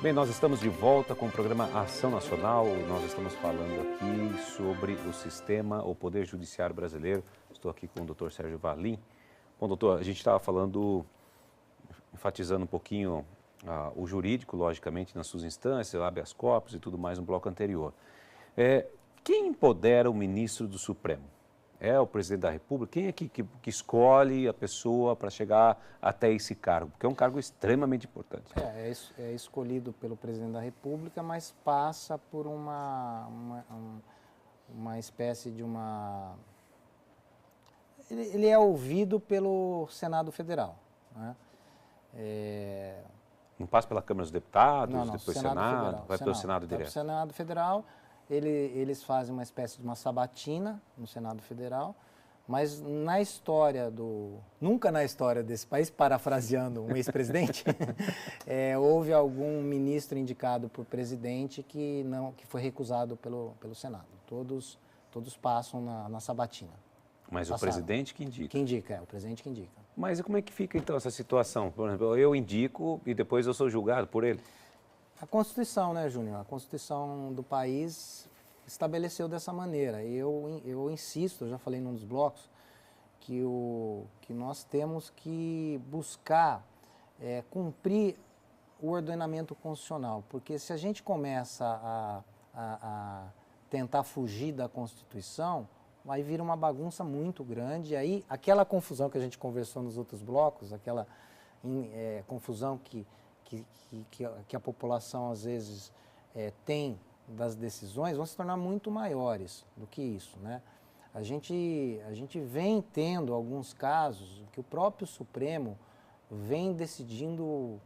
Bem, nós estamos de volta com o programa Ação Nacional. Nós estamos falando aqui sobre o sistema, o Poder Judiciário brasileiro. Estou aqui com o doutor Sérgio Valim. Bom, doutor, a gente estava falando, enfatizando um pouquinho o jurídico, logicamente, nas suas instâncias, habeas corpus e tudo mais no bloco anterior. Quem empodera o ministro do Supremo? É o presidente da República? Quem é que escolhe a pessoa para chegar até esse cargo? Porque é um cargo extremamente importante. É escolhido pelo presidente da República, mas passa por uma espécie de uma... Ele é ouvido pelo Senado Federal, né? Não passa pela Câmara dos Deputados, não, depois Senado Senado, Federal, vai pelo Senado direto? Vai para o Senado Federal, eles fazem uma espécie de uma sabatina no Senado Federal, mas na história nunca na história desse país, parafraseando um ex-presidente, houve algum ministro indicado por presidente que foi recusado pelo Senado. Todos passam na sabatina. Mas o presidente que indica? Que indica, o presidente que indica. Mas como é que fica então essa situação? Por exemplo, eu indico e depois eu sou julgado por ele? A Constituição, né, Júnior? A Constituição do país estabeleceu dessa maneira. Eu insisto, eu já falei num dos blocos, que nós temos que buscar cumprir o ordenamento constitucional, porque se a gente começa a tentar fugir da Constituição, vai vir uma bagunça muito grande, e aí aquela confusão que a gente conversou nos outros blocos, aquela confusão que a população às vezes tem das decisões, vão se tornar muito maiores do que isso, né? A gente vem tendo alguns casos que o próprio Supremo vem decidindo,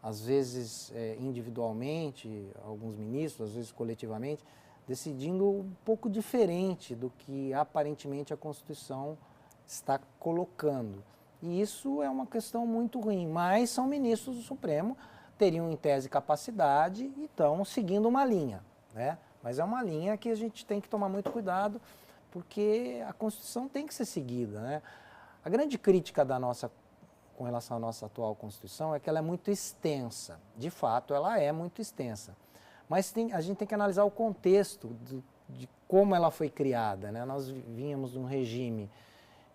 às vezes individualmente, alguns ministros, às vezes coletivamente, decidindo um pouco diferente do que aparentemente a Constituição está colocando. E isso é uma questão muito ruim, mas são ministros do Supremo, teriam em tese capacidade e estão seguindo uma linha, né? Mas é uma linha que a gente tem que tomar muito cuidado, porque a Constituição tem que ser seguida, né? A grande crítica com relação à nossa atual Constituição é que ela é muito extensa. De fato, ela é muito extensa. Mas a gente tem que analisar o contexto de como ela foi criada, né? Nós vínhamos de um regime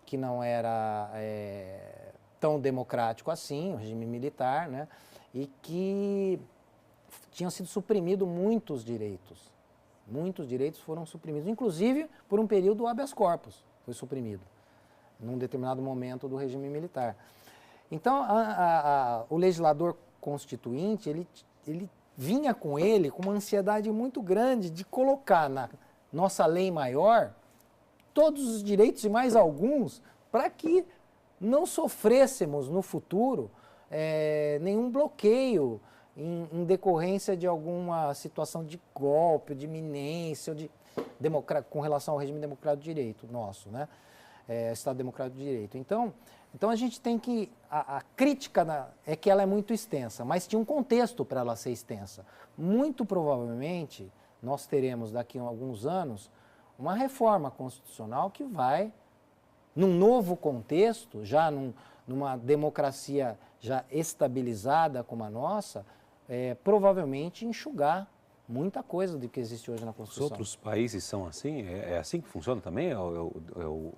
que não era tão democrático assim, um regime militar, né? E que tinham sido suprimidos muitos direitos. Muitos direitos foram suprimidos, inclusive por um período o habeas corpus foi suprimido, num determinado momento do regime militar. Então, o legislador constituinte, ele vinha com uma ansiedade muito grande de colocar na nossa lei maior todos os direitos e mais alguns para que não sofrêssemos no futuro nenhum bloqueio em decorrência de alguma situação de golpe, de iminência, com relação ao regime democrático de direito nosso, né? Estado Democrático de Direito. Então a gente tem que... A crítica é que ela é muito extensa, mas tinha um contexto para ela ser extensa. Muito provavelmente, nós teremos daqui a alguns anos uma reforma constitucional que vai, num novo contexto, já numa democracia já estabilizada como a nossa, provavelmente enxugar muita coisa do que existe hoje na Constituição. Os outros países são assim? É assim que funciona também? É o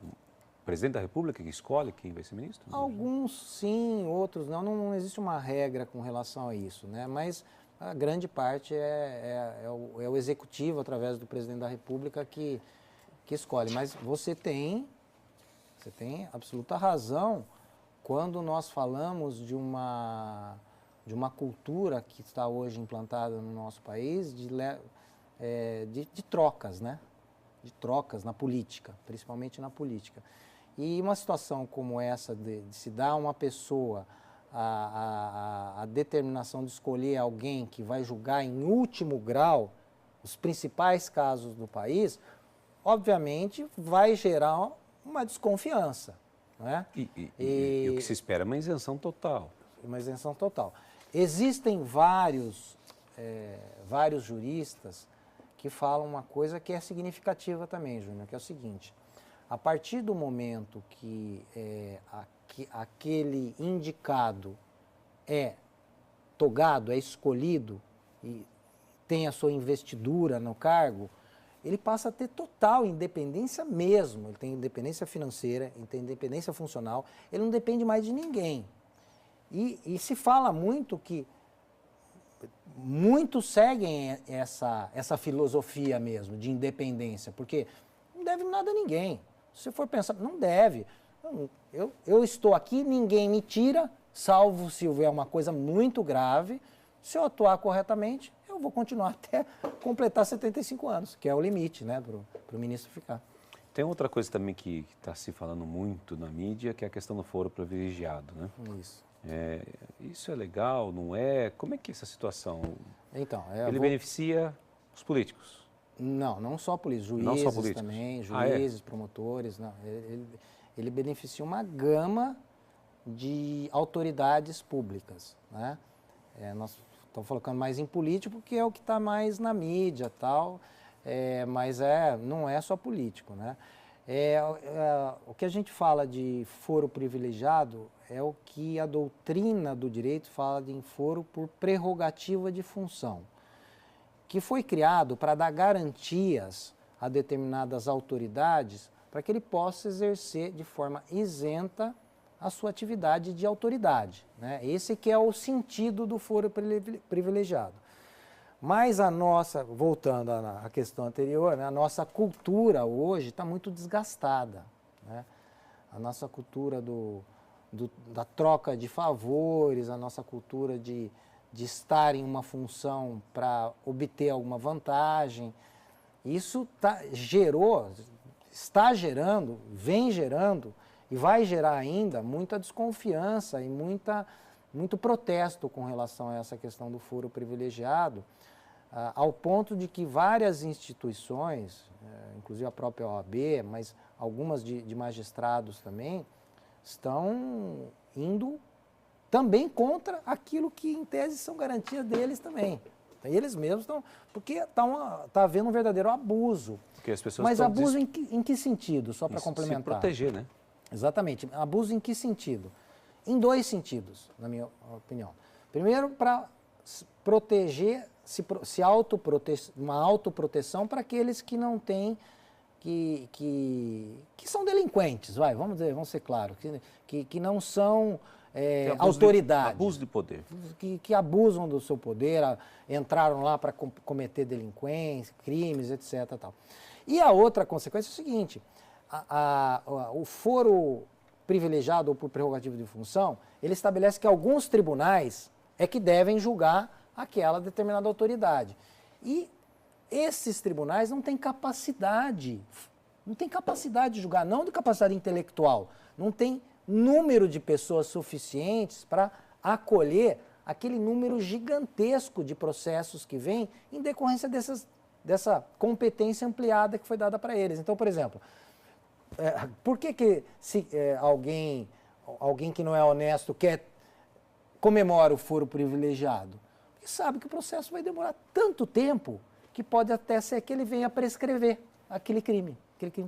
presidente da República que escolhe quem vai ser ministro? Alguns sim, outros não. Não existe uma regra com relação a isso, né? Mas a grande parte é o executivo, através do presidente da República, que escolhe. Mas você tem absoluta razão quando nós falamos de uma cultura que está hoje implantada no nosso país de trocas, né? De trocas na política, principalmente na política. E uma situação como essa de se dar a uma pessoa a determinação de escolher alguém que vai julgar em último grau os principais casos do país, obviamente vai gerar uma desconfiança, né? E o que se espera é uma isenção total. Uma isenção total. Existem vários juristas que falam uma coisa que é significativa também, Júnior, que é o seguinte: a partir do momento que aquele indicado é togado, é escolhido e tem a sua investidura no cargo, ele passa a ter total independência mesmo. Ele tem independência financeira, ele tem independência funcional, ele não depende mais de ninguém. E se fala muito que muitos seguem essa filosofia mesmo de independência, porque não deve nada a ninguém. Se você for pensar, não deve. Eu estou aqui, ninguém me tira, salvo se houver uma coisa muito grave. Se eu atuar corretamente, eu vou continuar até completar 75 anos, que é o limite, né, para o ministro ficar. Tem outra coisa também que está se falando muito na mídia, que é a questão do foro privilegiado, né? Isso. Isso é legal, não é? Como é que é essa situação? Então, ele beneficia os políticos? Não só políticos, juízes não só políticos. Também, juízes, promotores, não. Ele beneficia uma gama de autoridades públicas, né? Nós estamos colocando mais em político porque é o que está mais na mídia e tal, mas não é só político, né? O que a gente fala de foro privilegiado é o que a doutrina do direito fala de foro por prerrogativa de função, que foi criado para dar garantias a determinadas autoridades para que ele possa exercer de forma isenta a sua atividade de autoridade, né? Esse que é o sentido do foro privilegiado. Mas voltando à questão anterior, né, a nossa cultura hoje está muito desgastada, né? A nossa cultura da troca de favores, a nossa cultura de estar em uma função para obter alguma vantagem, isso está gerando, vem gerando e vai gerar ainda muita desconfiança e muito protesto com relação a essa questão do foro privilegiado, ao ponto de que várias instituições, inclusive a própria OAB, mas algumas de magistrados também, estão indo também contra aquilo que, em tese, são garantias deles também. Eles mesmos estão... Porque está havendo um verdadeiro abuso. Porque as pessoas mas abuso em que sentido? Só para complementar. Se proteger, né? Exatamente. Abuso em que sentido? Em dois sentidos, na minha opinião. Primeiro, para proteger, uma autoproteção para aqueles que não têm, que são delinquentes, vamos ser claros, que não são autoridades. Abuso de poder. Que abusam do seu poder, entraram lá para cometer delinquência, crimes, etc. Tal. E a outra consequência é o seguinte, o foro privilegiado ou por prerrogativa de função, ele estabelece que alguns tribunais é que devem julgar aquela determinada autoridade. E esses tribunais não têm capacidade de julgar, não de capacidade intelectual, não tem número de pessoas suficientes para acolher aquele número gigantesco de processos que vem em decorrência dessa competência ampliada que foi dada para eles. Então, por exemplo, por que se alguém que não é honesto comemora o foro privilegiado? Porque sabe que o processo vai demorar tanto tempo que pode até ser que ele venha a prescrever aquele crime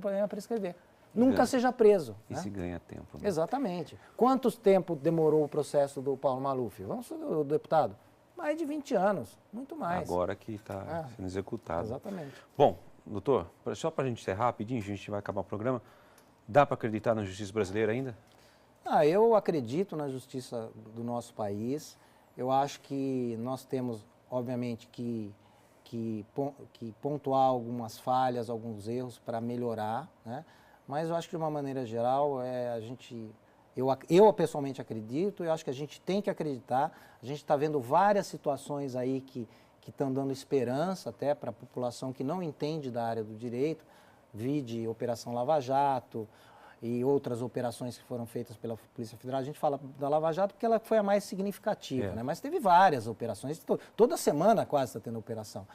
venha a prescrever. Nunca seja preso. E se ganha tempo. Né? Exatamente. Quanto tempo demorou o processo do Paulo Maluf? Vamos o deputado? Mais de 20 anos, muito mais. Agora que está sendo executado. Exatamente. Bom, doutor, só para a gente encerrar rapidinho, a gente vai acabar o programa. Dá para acreditar na justiça brasileira ainda? Eu acredito na justiça do nosso país. Eu acho que nós temos, obviamente, que pontuar algumas falhas, alguns erros para melhorar, né? Mas eu acho que, de uma maneira geral, eu pessoalmente acredito, eu acho que a gente tem que acreditar. A gente está vendo várias situações aí que estão dando esperança até para a população que não entende da área do direito, vide Operação Lava Jato e outras operações que foram feitas pela Polícia Federal. A gente fala da Lava Jato porque ela foi a mais significativa, né? Mas teve várias operações, toda semana quase está tendo operação.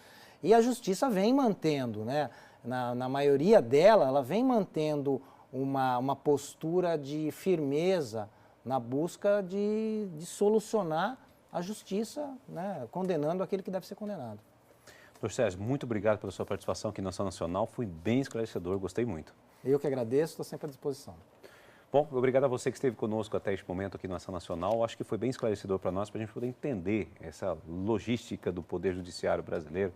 E a Justiça vem mantendo, né? Na maioria dela, ela vem mantendo uma postura de firmeza na busca de solucionar a justiça, né? Condenando aquele que deve ser condenado. Doutor Sérgio, muito obrigado pela sua participação aqui na Ação Nacional, foi bem esclarecedor, gostei muito. Eu que agradeço, estou sempre à disposição. Bom, obrigado a você que esteve conosco até este momento aqui no Ação Nacional. Acho que foi bem esclarecedor para nós, para a gente poder entender essa logística do Poder Judiciário brasileiro,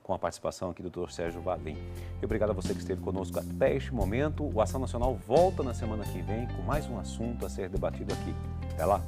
com a participação aqui do Dr. Sérgio Valim. E obrigado a você que esteve conosco até este momento. O Ação Nacional volta na semana que vem com mais um assunto a ser debatido aqui. Até lá!